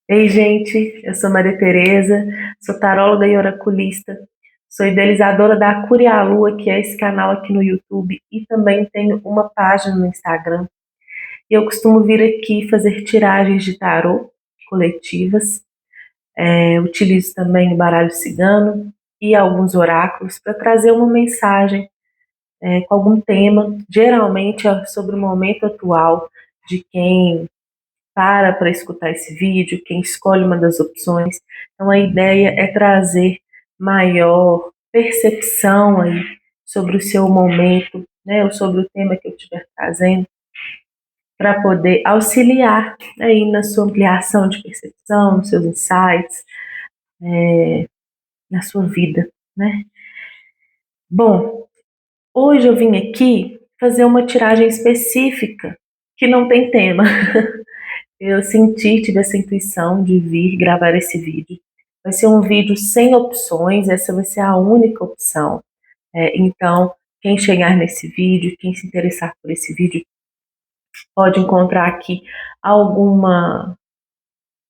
Ei, gente, eu sou Maria Tereza, sou taróloga e oraculista, sou idealizadora da Cura Lua, que é esse canal aqui no YouTube, e também tenho uma página no Instagram. E eu costumo vir aqui fazer tiragens de tarô coletivas. Utilizo também o baralho cigano e alguns oráculos para trazer uma mensagem com algum tema, geralmente é sobre o momento atual de quem para escutar esse vídeo, quem escolhe uma das opções. Então a ideia é trazer maior percepção aí sobre o seu momento, né, ou sobre o tema que eu estiver trazendo, para poder auxiliar aí na sua ampliação de percepção, nos seus insights, na sua vida, né? Bom, hoje eu vim aqui fazer uma tiragem específica que não tem tema. Eu senti, tive essa intuição de vir gravar esse vídeo. Vai ser um vídeo sem opções, essa vai ser a única opção. Então, quem chegar nesse vídeo, quem se interessar por esse vídeo, pode encontrar aqui alguma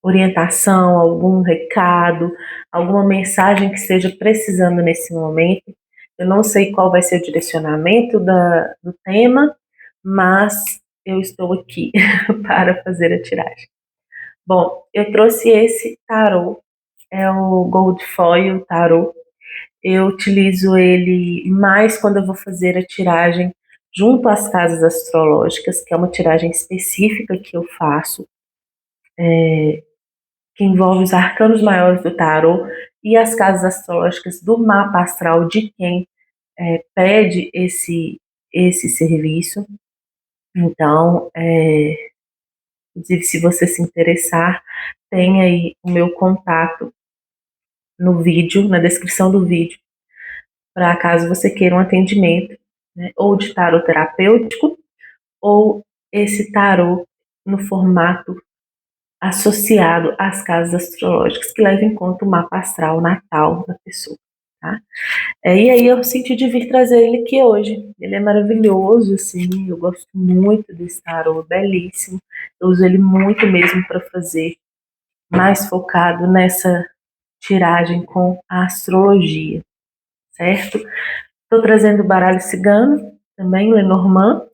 orientação, algum recado, alguma mensagem que esteja precisando nesse momento. Eu não sei qual vai ser o direcionamento do tema, mas eu estou aqui para fazer a tiragem. Bom, eu trouxe esse tarô, é o Gold Foil Tarô. Eu utilizo ele mais quando eu vou fazer a tiragem junto às casas astrológicas, que é uma tiragem específica que eu faço, que envolve os arcanos maiores do tarô e as casas astrológicas do mapa astral de quem pede esse serviço. Então, inclusive, se você se interessar, tem aí o meu contato no vídeo, na descrição do vídeo, para caso você queira um atendimento, né, ou de tarô terapêutico, ou esse tarô no formato associado às casas astrológicas, que leva em conta o mapa astral natal da pessoa. Tá? E aí eu senti de vir trazer ele aqui hoje. Ele é maravilhoso, assim, eu gosto muito desse tarô, belíssimo. Eu uso ele muito mesmo para fazer, mais focado nessa tiragem com a astrologia, certo? Estou trazendo o baralho cigano, também Lenormand,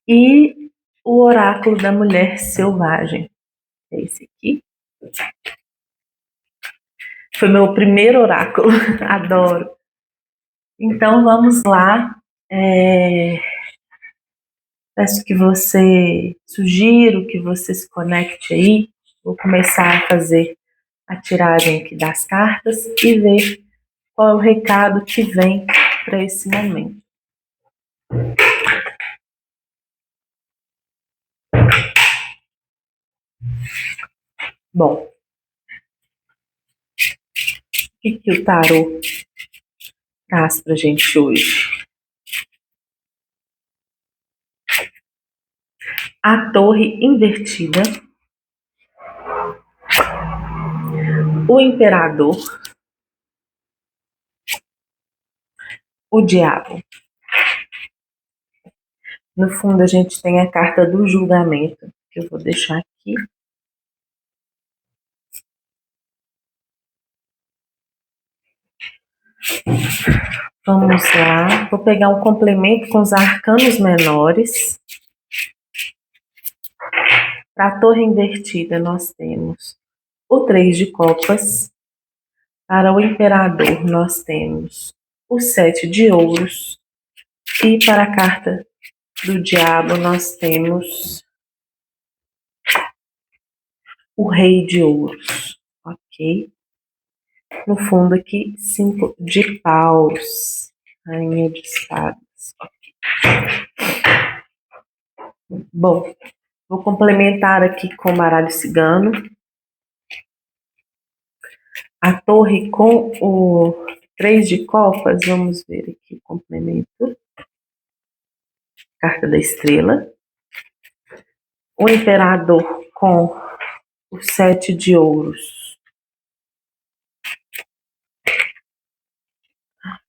e o oráculo da mulher selvagem. É esse aqui. Foi meu primeiro oráculo, adoro. Então vamos lá. Peço que você sugiro que você se conecte aí. Vou começar a fazer a tiragem aqui das cartas e ver qual é o recado que vem para esse momento. Bom, o que o tarô traz para a gente hoje? A torre invertida, o imperador, o diabo. No fundo, a gente tem a carta do julgamento, que eu vou deixar aqui. Vamos lá. Vou pegar um complemento com os arcanos menores. Para a torre invertida, nós temos o 3 de copas. Para o imperador, nós temos o 7 de ouros. E para a carta do diabo, nós temos o rei de ouros. Ok? No fundo aqui, 5 de paus. Rainha de espadas. Bom, vou complementar aqui com o baralho cigano. A torre com o 3 de copas, vamos ver aqui o complemento. Carta da estrela. O imperador com o 7 de ouros.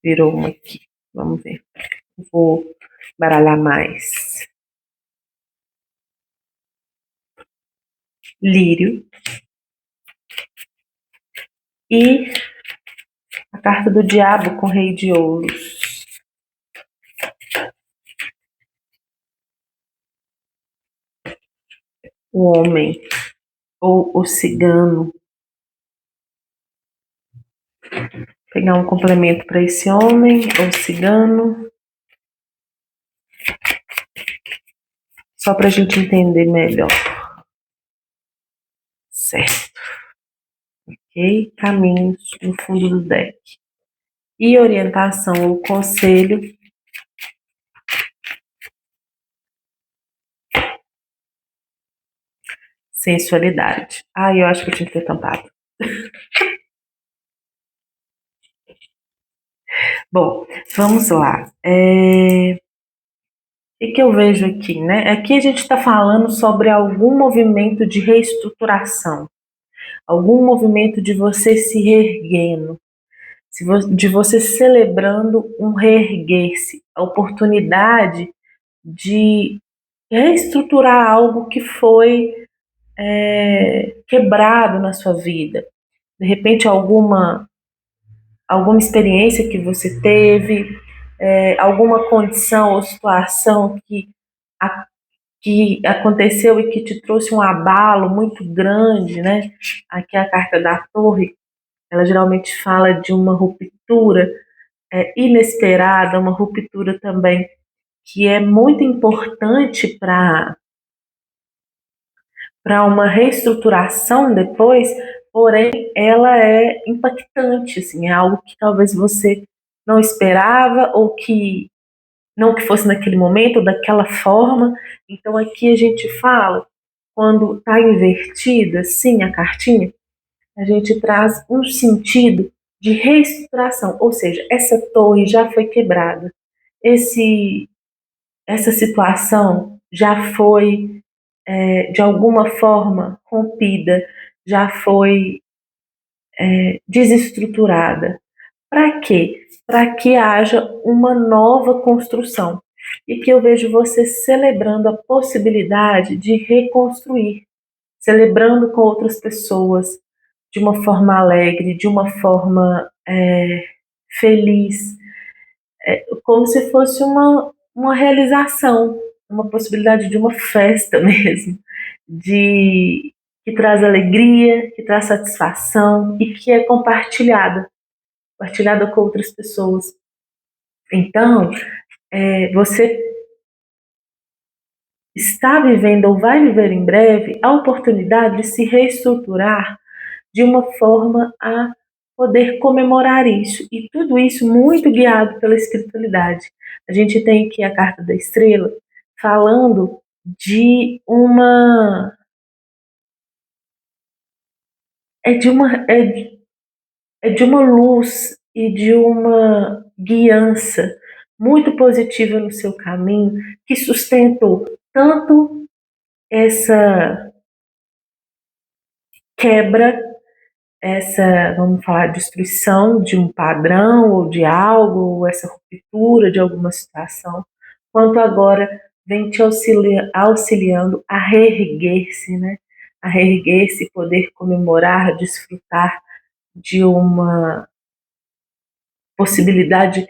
Virou uma aqui. Vamos ver. Vou baralhar mais. Lírio. E a carta do diabo com o rei de ouros. O homem ou o cigano. Vou pegar um complemento para esse homem ou cigano. Só para a gente entender melhor. Certo. Ok? Caminhos no fundo do deck. E orientação ou conselho. Sensualidade. Eu acho que eu tinha que ter tampado. Bom, vamos lá. O que eu vejo aqui, né? Aqui a gente está falando sobre algum movimento de reestruturação, algum movimento de você se reerguendo, de você celebrando um reerguer-se, a oportunidade de reestruturar algo que foi quebrado na sua vida. De repente, alguma experiência que você teve, alguma condição ou situação que aconteceu e que te trouxe um abalo muito grande, né? Aqui a carta da Torre, ela geralmente fala de uma ruptura inesperada, uma ruptura também que é muito importante uma reestruturação depois, porém ela é impactante, assim, é algo que talvez você não esperava ou que não que fosse naquele momento, daquela forma. Então aqui a gente fala, quando está invertida, assim, a cartinha, a gente traz um sentido de reestruturação, ou seja, essa torre já foi quebrada, essa situação já foi, de alguma forma, rompida, já foi desestruturada. Para quê? Para que haja uma nova construção. E que eu vejo você celebrando a possibilidade de reconstruir, celebrando com outras pessoas, de uma forma alegre, de uma forma feliz, como se fosse uma realização, uma possibilidade de uma festa mesmo, de que traz alegria, que traz satisfação e que é compartilhada com outras pessoas. Então, você está vivendo ou vai viver em breve a oportunidade de se reestruturar de uma forma a poder comemorar isso. E tudo isso muito guiado pela espiritualidade. A gente tem aqui a carta da estrela falando de uma é de uma é de uma luz e de uma guiança muito positiva no seu caminho que sustentou tanto essa quebra, essa, vamos falar, destruição de um padrão ou de algo, ou essa ruptura de alguma situação, quanto agora vem te auxiliando a reerguer-se, né? A reerguer-se, poder comemorar, desfrutar de uma possibilidade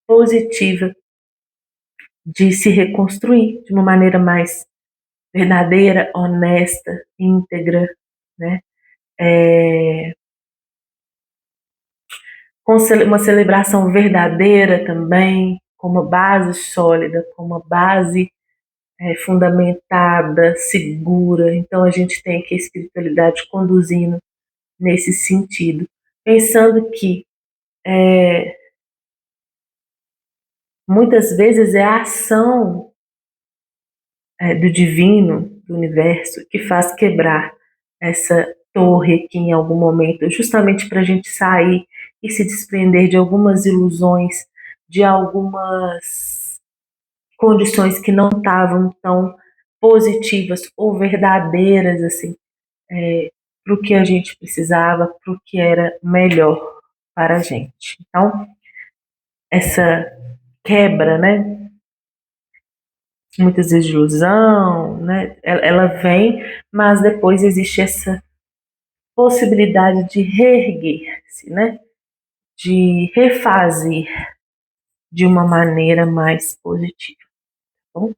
positiva de se reconstruir de uma maneira mais verdadeira, honesta, íntegra, né? Com uma celebração verdadeira também, com uma base sólida, com uma base fundamentada, segura. Então a gente tem aqui a espiritualidade conduzindo nesse sentido, pensando que muitas vezes é a ação do divino, do universo, que faz quebrar essa torre aqui em algum momento, justamente para a gente sair e se desprender de algumas ilusões, de algumas condições que não estavam tão positivas ou verdadeiras assim, para o que a gente precisava, para o que era melhor para a gente. Então, essa quebra, né? Muitas vezes de ilusão, né? Ela vem, mas depois existe essa possibilidade de reerguer, lembre-se, né, de refazer de uma maneira mais positiva. Tá bom?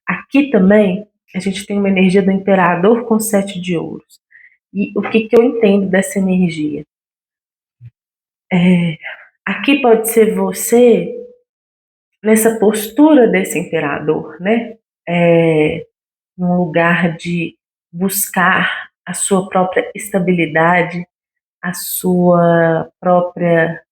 Aqui também a gente tem uma energia do imperador com 7 de ouros. E o que eu entendo dessa energia? Aqui pode ser você nessa postura desse imperador, né? Num lugar de buscar a sua própria estabilidade, a sua própria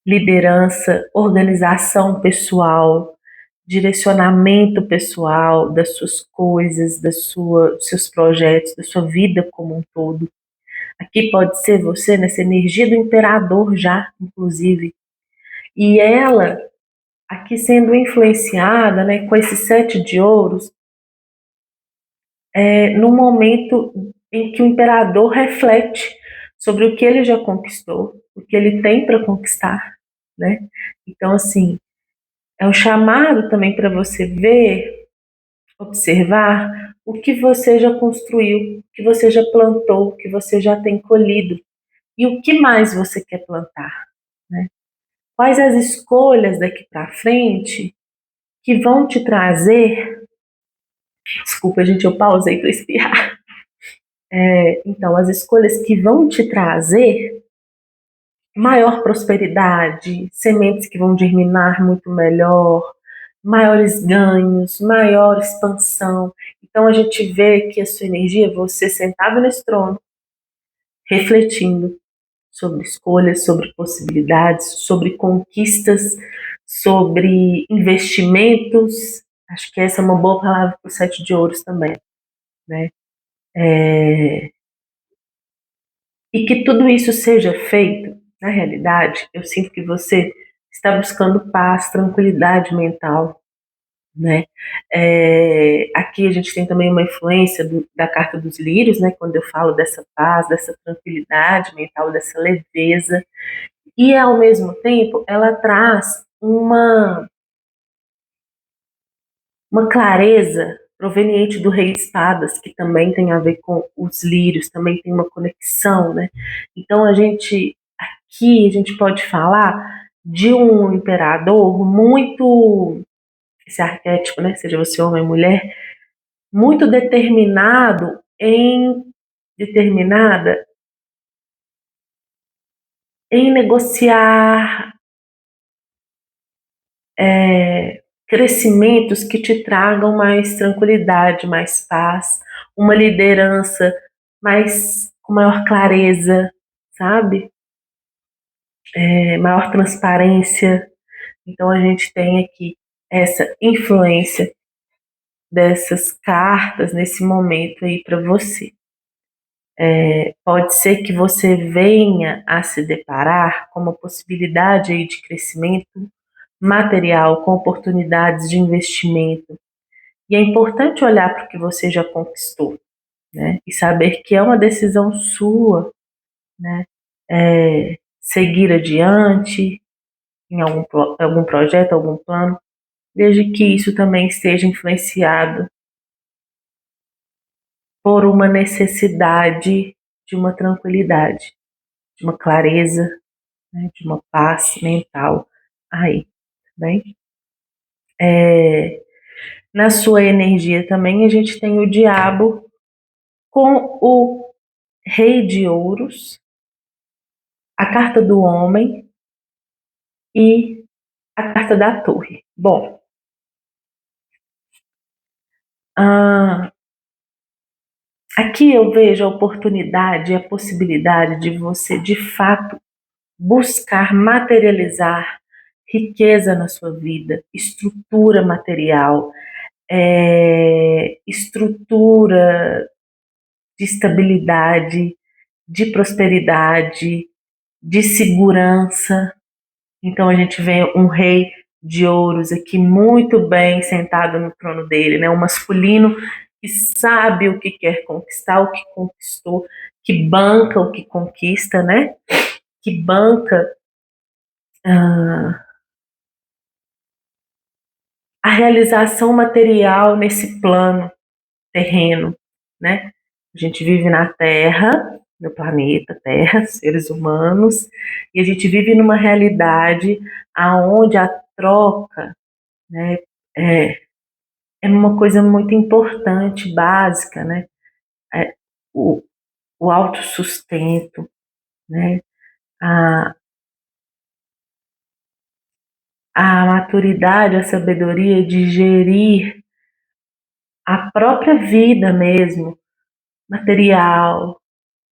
liderança, organização pessoal, direcionamento pessoal das suas coisas, dos seus projetos, da sua vida como um todo. Aqui pode ser você nessa energia do imperador já, inclusive, e ela aqui sendo influenciada, né, com esse 7 de ouros, no momento em que o imperador reflete sobre o que ele já conquistou, o que ele tem para conquistar, né? Então, assim, é um chamado também para você ver, observar o que você já construiu, o que você já plantou, o que você já tem colhido e o que mais você quer plantar, né? Quais as escolhas daqui para frente que vão te trazer. Desculpa, gente, eu pausei para espirrar. Então, as escolhas que vão te trazer maior prosperidade, sementes que vão germinar muito melhor, maiores ganhos, maior expansão. Então, a gente vê que a sua energia, você sentado nesse trono, refletindo sobre escolhas, sobre possibilidades, sobre conquistas, sobre investimentos. Acho que essa é uma boa palavra para o 7 de ouros também, né? E que tudo isso seja feito, na realidade, eu sinto que você está buscando paz, tranquilidade mental, né? Aqui a gente tem também uma influência da carta dos lírios, né? Quando eu falo dessa paz, dessa tranquilidade mental, dessa leveza, e ao mesmo tempo ela traz uma clareza proveniente do Rei de Espadas, que também tem a ver com os lírios, também tem uma conexão, né? Então aqui a gente pode falar de um imperador muito, esse arquétipo, né? Seja você homem ou mulher, muito determinada em negociar crescimentos que te tragam mais tranquilidade, mais paz, uma liderança mais com maior clareza, sabe? Maior transparência. Então a gente tem aqui essa influência dessas cartas nesse momento aí para você. Pode ser que você venha a se deparar com uma possibilidade aí de crescimento material, com oportunidades de investimento. E é importante olhar para o que você já conquistou, né? E saber que é uma decisão sua, né? Seguir adiante em algum projeto, algum plano, desde que isso também esteja influenciado por uma necessidade de uma tranquilidade, de uma clareza, né? De uma paz mental aí, tá bem? Na sua energia também a gente tem o diabo com o rei de ouros, a carta do homem e a carta da torre. Bom, ah, aqui eu vejo a oportunidade, a possibilidade de você, de fato, buscar materializar riqueza na sua vida, estrutura material, estrutura de estabilidade, de prosperidade, de segurança. Então a gente vê um rei de ouros aqui muito bem sentado no trono dele, né? Um masculino que sabe o que quer conquistar, o que conquistou, que banca o que conquista, né? Que banca ah, a realização material nesse plano terreno, né? A gente vive na Terra no planeta Terra, seres humanos, e a gente vive numa realidade aonde a troca, né, é, é uma coisa muito importante, básica, né? É, o, o autossustento, né? A, a maturidade, a sabedoria de gerir a própria vida mesmo, material,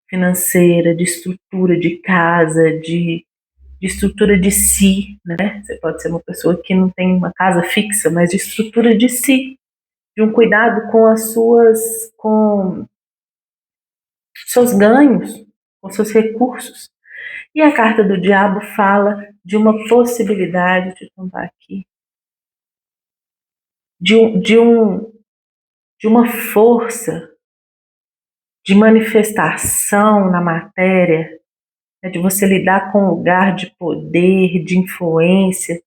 financeira, de estrutura de casa, de estrutura de si, né? Você pode ser uma pessoa que não tem uma casa fixa, mas de estrutura de si, de um cuidado com com seus ganhos, com seus recursos. E a carta do diabo fala de uma possibilidade, deixa eu contar aqui, de, um, de, um, de uma força de manifestação na matéria, né, de você lidar com um lugar de poder, de influência,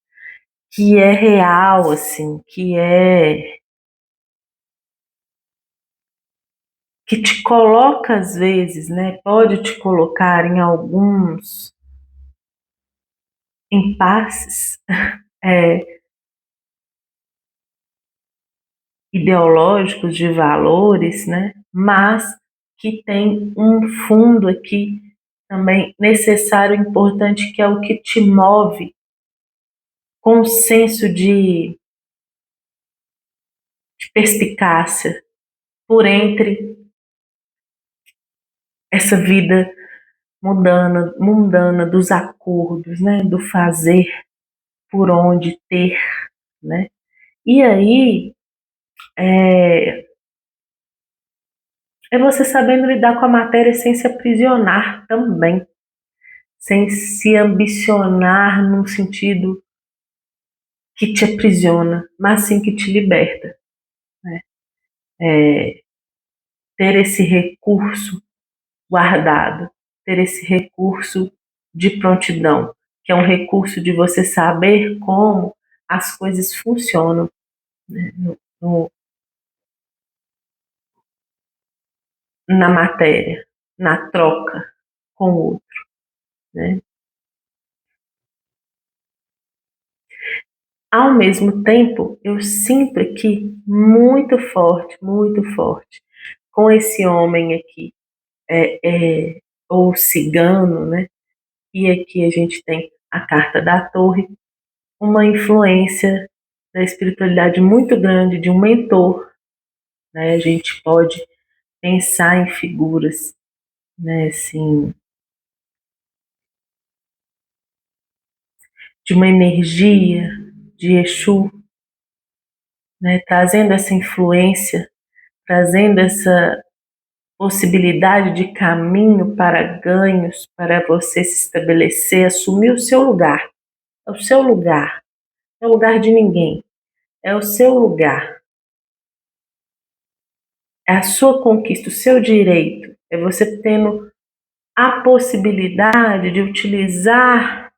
que é real, assim, que te coloca às vezes, né? Pode te colocar em alguns impasses é, ideológicos de valores, né? Mas que tem um fundo aqui também necessário, importante, que é o que te move com um senso de perspicácia por entre essa vida mundana dos acordos, né? Do fazer por onde ter, né? E aí é, é você sabendo lidar com a matéria sem se aprisionar também, sem se ambicionar num sentido que te aprisiona, mas sim que te liberta, né? É, ter esse recurso guardado, ter esse recurso de prontidão, que é um recurso de você saber como as coisas funcionam, né, na matéria, na troca com o outro, né? Ao mesmo tempo, eu sinto aqui muito forte, com esse homem aqui, é, é, ou cigano, né? E aqui a gente tem a carta da torre, uma influência da espiritualidade muito grande de um mentor, né? A gente pode pensar em figuras, né? Assim, de uma energia de Exu, né? Trazendo essa influência, trazendo essa possibilidade de caminho para ganhos, para você se estabelecer, assumir o seu lugar. É o seu lugar, não é o lugar de ninguém, é o seu lugar, é a sua conquista, o seu direito, é você tendo a possibilidade de utilizar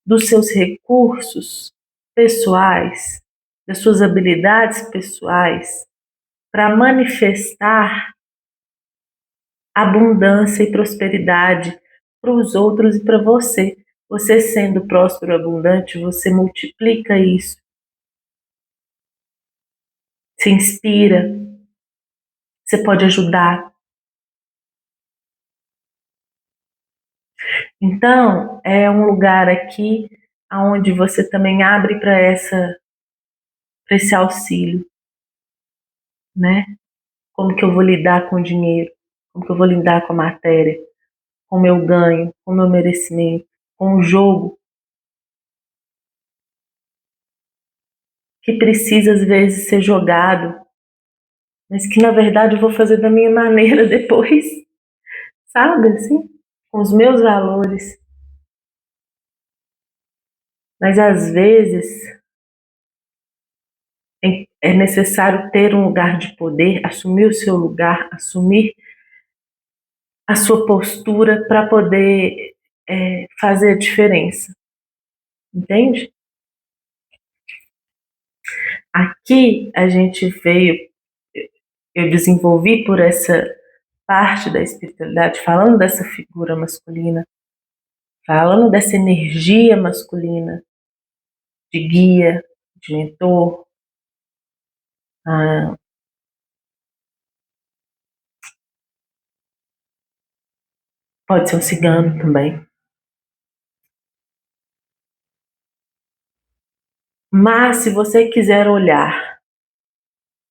dos seus recursos pessoais, das suas habilidades pessoais, para manifestar abundância e prosperidade para os outros e para você. Você sendo próspero e abundante, você multiplica isso, se inspira, você pode ajudar. Então, é um lugar aqui onde você também abre para esse auxílio, né? Como que eu vou lidar com o dinheiro? Como que eu vou lidar com a matéria? Com o meu ganho, com o meu merecimento, com o jogo que precisa às vezes ser jogado, mas que na verdade eu vou fazer da minha maneira depois, sabe assim? Com os meus valores. Mas às vezes é necessário ter um lugar de poder, assumir o seu lugar, assumir a sua postura para poder fazer a diferença, entende? Aqui a gente veio, eu desenvolvi por essa parte da espiritualidade, falando dessa figura masculina, falando dessa energia masculina, de guia, de mentor, ah, pode ser um cigano também. Mas se você quiser olhar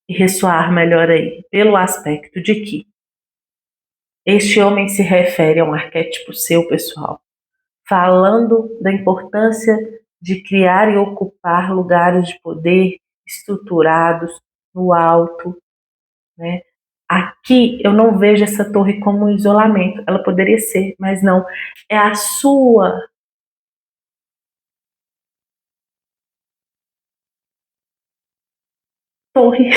e ressoar melhor aí, pelo aspecto de que este homem se refere a um arquétipo seu, pessoal, falando da importância de criar e ocupar lugares de poder estruturados no alto, né? Aqui eu não vejo essa torre como um isolamento, ela poderia ser, mas não. É a sua torre,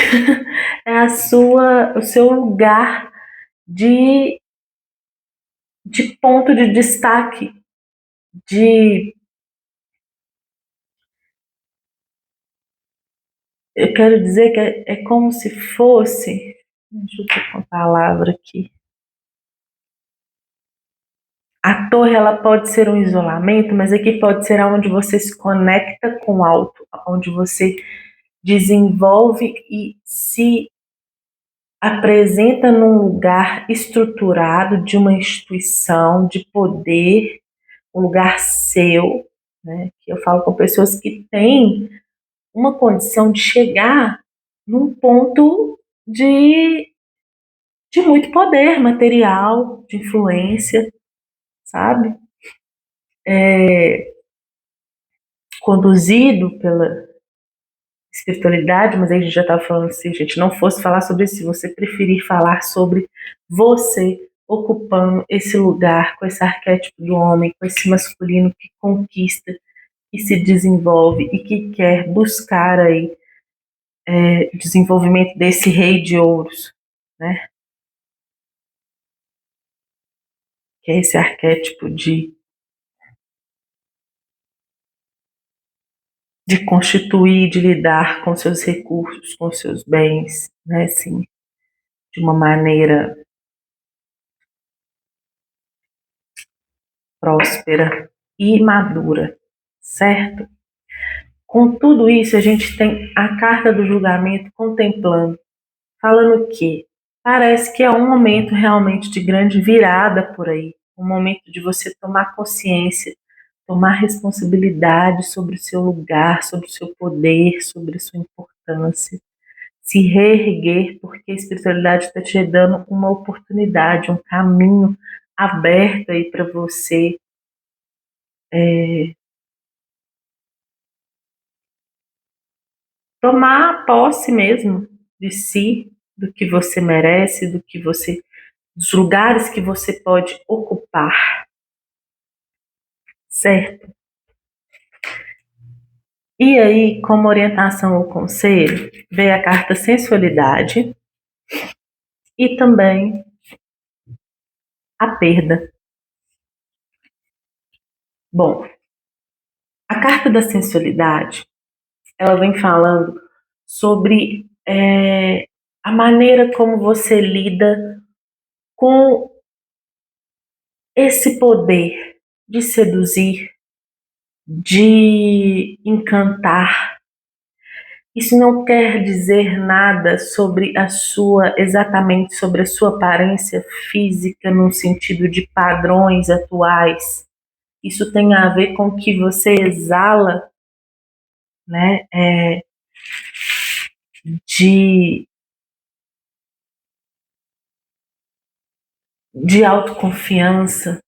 é o seu lugar de, de ponto de destaque, de, eu quero dizer que é como se fosse, deixa eu ver uma palavra aqui. A torre ela pode ser um isolamento, mas aqui pode ser onde você se conecta com o alto, onde você desenvolve e se apresenta num lugar estruturado de uma instituição de poder, um lugar seu, né? Que eu falo com pessoas que têm uma condição de chegar num ponto de, de muito poder material, de influência, sabe? É, conduzido pela espiritualidade, mas aí a gente já estava falando, se a gente não fosse falar sobre isso, se você preferir falar sobre você ocupando esse lugar com esse arquétipo do homem, com esse masculino que conquista, que se desenvolve e que quer buscar aí desenvolvimento desse rei de ouros, né? Que é esse arquétipo de constituir, de lidar com seus recursos, com seus bens, né? Assim, de uma maneira próspera e madura, certo? Com tudo isso, a gente tem a carta do julgamento contemplando, falando que parece que é um momento realmente de grande virada por aí, um momento de você tomar consciência, tomar responsabilidade sobre o seu lugar, sobre o seu poder, sobre a sua importância, se reerguer, porque a espiritualidade está te dando uma oportunidade, um caminho aberto aí para você tomar posse mesmo de si, do que você merece, do que você, dos lugares que você pode ocupar, certo? E aí, como orientação ou conselho, veio a carta sensualidade e também a perda. Bom, a carta da sensualidade, ela vem falando sobre a maneira como você lida com esse poder de seduzir, de encantar. Isso não quer dizer nada sobre a sua, exatamente sobre a sua aparência física no sentido de padrões atuais. Isso tem a ver com o que você exala, né, de, de autoconfiança,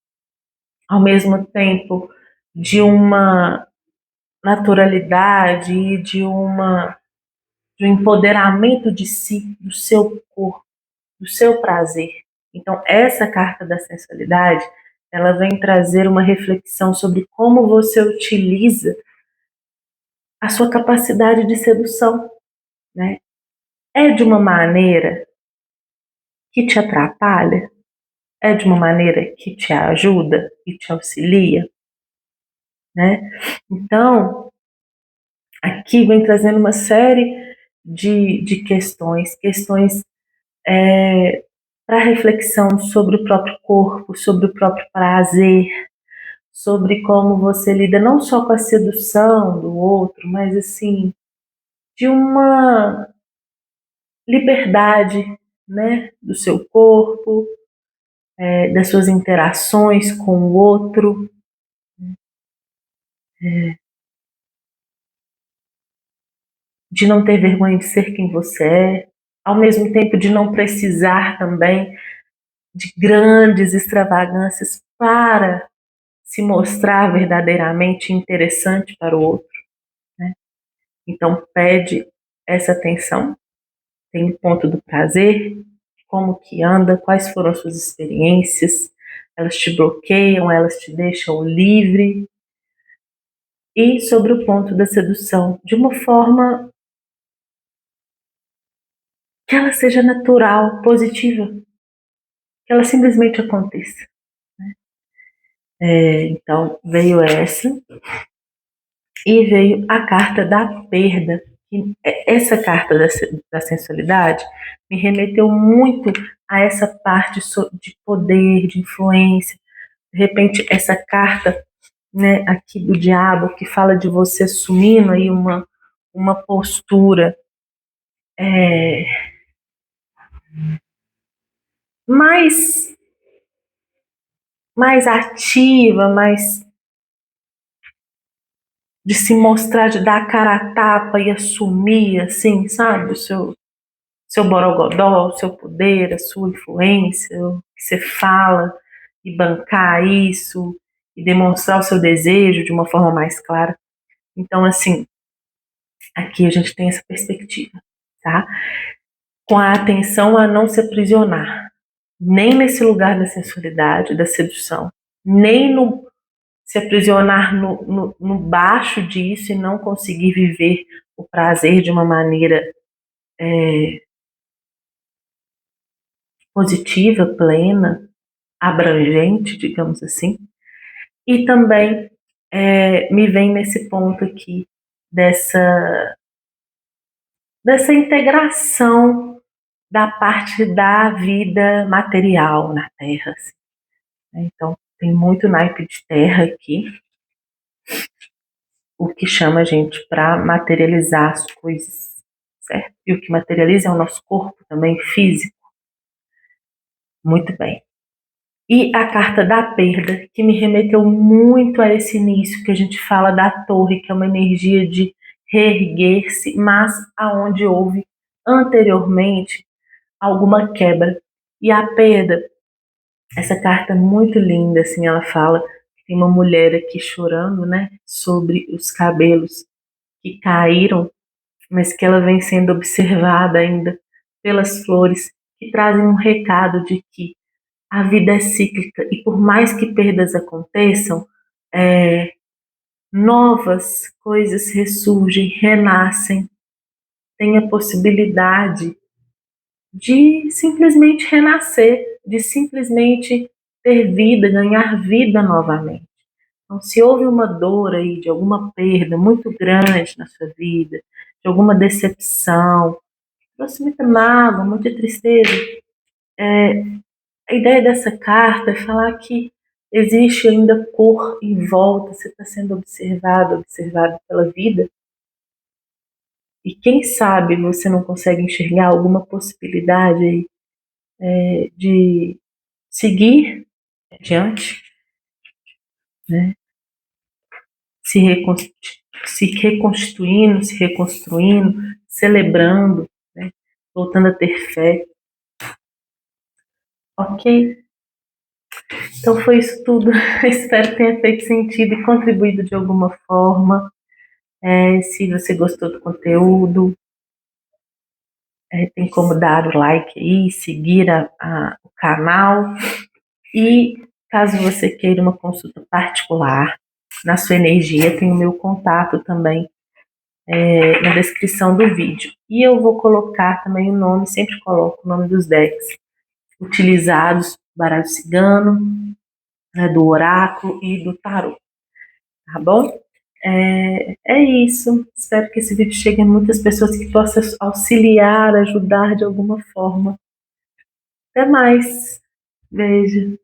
ao mesmo tempo de uma naturalidade e de um empoderamento de si, do seu corpo, do seu prazer. Então, essa carta da sensualidade, ela vem trazer uma reflexão sobre como você utiliza a sua capacidade de sedução, né? É de uma maneira que te atrapalha? É de uma maneira que te ajuda e te auxilia, né? Então, aqui vem trazendo uma série de questões, questões para para reflexão sobre o próprio corpo, sobre o próprio prazer, sobre como você lida não só com a sedução do outro, mas assim, de uma liberdade, né, do seu corpo, das suas interações com o outro, de não ter vergonha de ser quem você é, ao mesmo tempo de não precisar também de grandes extravagâncias para se mostrar verdadeiramente interessante para o outro, né? Então pede essa atenção, tem o ponto do prazer, como que anda, quais foram as suas experiências, elas te bloqueiam, elas te deixam livre, e sobre o ponto da sedução, de uma forma que ela seja natural, positiva, que ela simplesmente aconteça. Então veio essa e veio a carta da perda. E essa carta da sensualidade me remeteu muito a essa parte de poder, de influência. De repente, essa carta, né, aqui do diabo, que fala de você assumindo aí uma postura mais, mais ativa, mais de se mostrar, de dar a cara a tapa e assumir, assim, sabe, o seu borogodó, o seu poder, a sua influência, o que você fala, e bancar isso, e demonstrar o seu desejo de uma forma mais clara. Então, assim, aqui a gente tem essa perspectiva, tá? Com a atenção a não se aprisionar, nem nesse lugar da sensualidade, da sedução, nem no se aprisionar no baixo disso e não conseguir viver o prazer de uma maneira positiva, plena, abrangente, digamos assim. E também me vem nesse ponto aqui dessa, dessa integração da parte da vida material na Terra. Assim, né? Então, tem muito naipe de terra aqui, o que chama a gente para materializar as coisas, certo? E o que materializa é o nosso corpo também físico. Muito bem. E a carta da perda, que me remeteu muito a esse início que a gente fala da torre, que é uma energia de reerguer-se, mas aonde houve anteriormente alguma quebra. E a perda, essa carta é muito linda, assim, ela fala que tem uma mulher aqui chorando, né, sobre os cabelos que caíram, mas que ela vem sendo observada ainda pelas flores, que trazem um recado de que a vida é cíclica e por mais que perdas aconteçam, novas coisas ressurgem, renascem, tem a possibilidade de simplesmente renascer, de simplesmente ter vida, ganhar vida novamente. Então, se houve uma dor aí de alguma perda muito grande na sua vida, de alguma decepção, trouxe muita mágoa, muita tristeza, a ideia dessa carta é falar que existe ainda cor em volta, você está sendo observado, observado pela vida, e quem sabe você não consegue enxergar alguma possibilidade aí, de seguir adiante, né? se, recon se reconstituindo, se reconstruindo, celebrando, né? Voltando a ter fé. Ok? Então foi isso tudo. Espero que tenha feito sentido e contribuído de alguma forma. Se você gostou do conteúdo, tem como dar o like aí, seguir o canal. E caso você queira uma consulta particular na sua energia, tem o meu contato também na descrição do vídeo. E eu vou colocar também o nome, sempre coloco o nome dos decks utilizados, baralho cigano, né, do oráculo e do tarô, tá bom? É isso. Espero que esse vídeo chegue a muitas pessoas, que possa auxiliar, ajudar de alguma forma Até mais. Beijo.